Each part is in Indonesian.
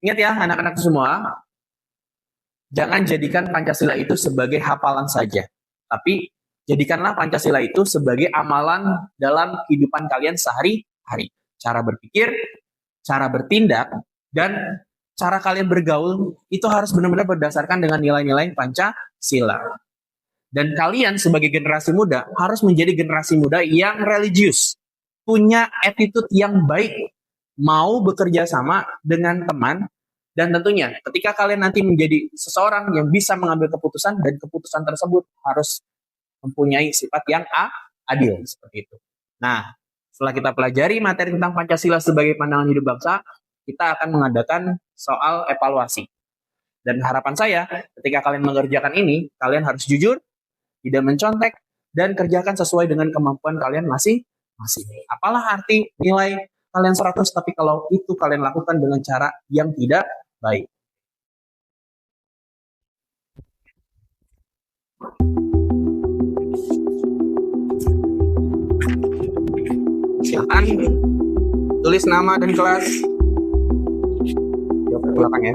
Ingat ya anak-anak semua, jangan jadikan Pancasila itu sebagai hafalan saja, tapi jadikanlah Pancasila itu sebagai amalan dalam kehidupan kalian sehari-hari. Cara berpikir, cara bertindak, dan cara kalian bergaul itu harus benar-benar berdasarkan dengan nilai-nilai Pancasila. Dan kalian sebagai generasi muda harus menjadi generasi muda yang religius, punya attitude yang baik, mau bekerja sama dengan teman, dan tentunya ketika kalian nanti menjadi seseorang yang bisa mengambil keputusan, dan keputusan tersebut harus mempunyai sifat yang adil, seperti itu. Nah, setelah kita pelajari materi tentang Pancasila sebagai pandangan hidup bangsa, kita akan mengadakan soal evaluasi. Dan harapan saya, ketika kalian mengerjakan ini, kalian harus jujur, tidak mencontek, dan kerjakan sesuai dengan kemampuan kalian masing-masing. Apalah arti nilai kalian 100, tapi kalau itu kalian lakukan dengan cara yang tidak baik. Silakan tulis nama dan kelas. Jawab ke belakang ya.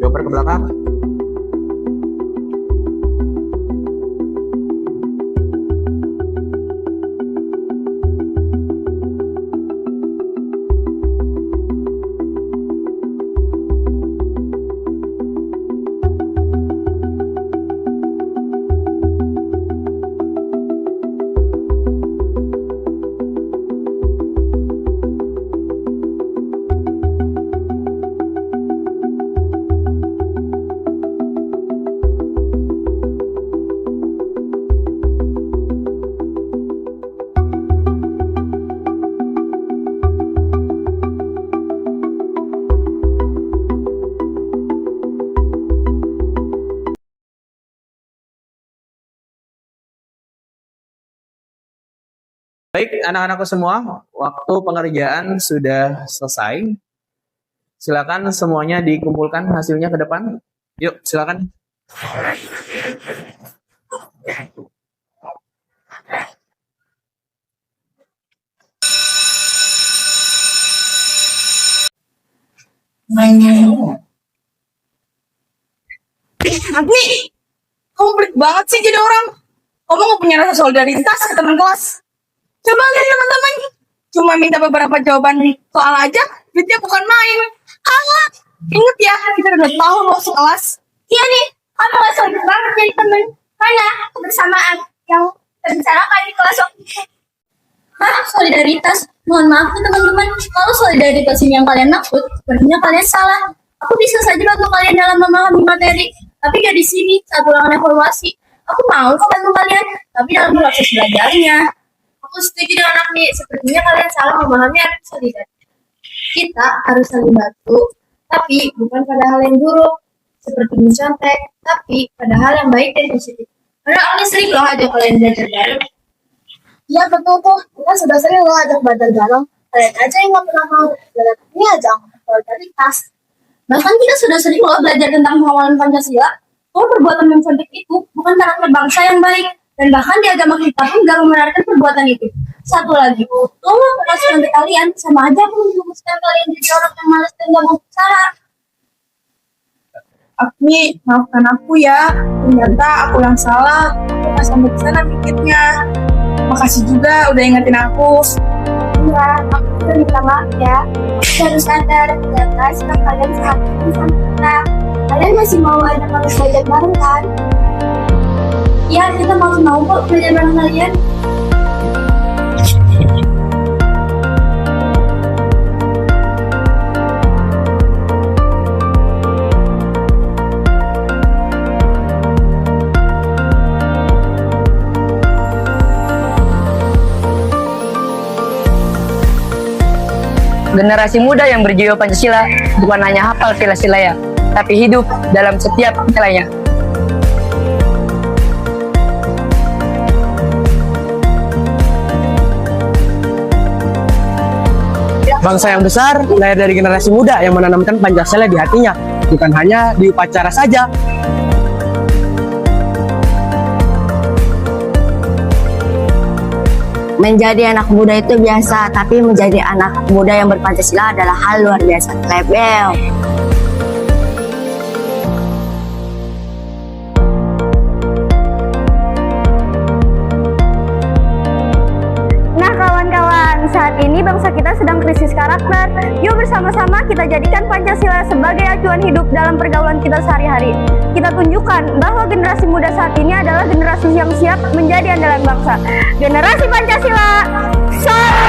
Jawab ke belakang. Baik, anak-anakku semua, waktu pengerjaan sudah selesai. Silakan semuanya dikumpulkan hasilnya ke depan. Yuk, silakan. Agni, kamu pelit banget sih jadi orang. Kamu nggak punya rasa solidaritas ke teman kelas. Coba lihat teman-teman, cuma minta beberapa jawaban soal aja, duitnya bukan main. Alah, inget ya, kita udah tahu loh sekelas. Iya nih, kamu gak solid banget jadi temen. Mana kebersamaan yang terbicarakan di kelas waktu itu? Hah, solidaritas? Mohon maaf tuh teman-teman, kalau solidaritas ini yang kalian maksud, sepertinya kalian salah. Aku bisa saja bantu kalian dalam memahami materi, tapi gak di sini saat ulangan evaluasi. Aku mau kok bantu kalian, tapi dalam proses belajarnya. Aku setuju dengan Agni, sepertinya kalian salah memahami arti solidaritas. Kita harus saling bantu, tapi bukan pada hal yang buruk, seperti mencontek, tapi pada hal yang baik dan positif. Karena Agni sering loh ajak kalian belajar bareng. Iya betul tuh, kita sudah sering loh ajak belajar bareng. Kalian aja yang nggak pernah mau belajar ini aja solidaritas. Bahkan kita sudah sering loh belajar tentang pengawalan Pancasila. Kalau perbuatan mencontek itu bukan karakter bangsa yang baik. Dan bahkan di agama kita pun gak membenarkan perbuatan itu. Satu lagi, lo kasih nanti kalian sama aja aku memutuskan kalian jadi orang yang malas dan gak mau bicara. Agni, maafkan aku ya. Ternyata aku yang salah. Aku nggak sampai ke sana mikirnya. Makasih juga udah ingetin aku. Iya, aku sudah minta maaf ya. Aku harus sadar, ternyata sikap kalian sangat penting sama kita. Kalian masih mau ada malas belajar bareng kan? Ya, kita mau kok belajar bareng kalian. Generasi muda yang berjiwa Pancasila bukan hanya hafal sila-silanya, tapi hidup dalam setiap nilainya. Bangsa yang besar lahir dari generasi muda yang menanamkan Pancasila di hatinya, bukan hanya di upacara saja. menjadi anak muda itu biasa, tapi menjadi anak muda yang berpancasila adalah hal luar biasa. Lebel. Nah kawan-kawan, saat ini bangsa kita sedang krisis karakter. Yuk bersama-sama kita jadikan Pancasila sebagai acuan hidup dalam pergaulan kita sehari-hari. Kita tunjukkan bahwa generasi muda saat ini adalah generasi yang siap menjadi andalan bangsa. Generasi Pancasila, salam!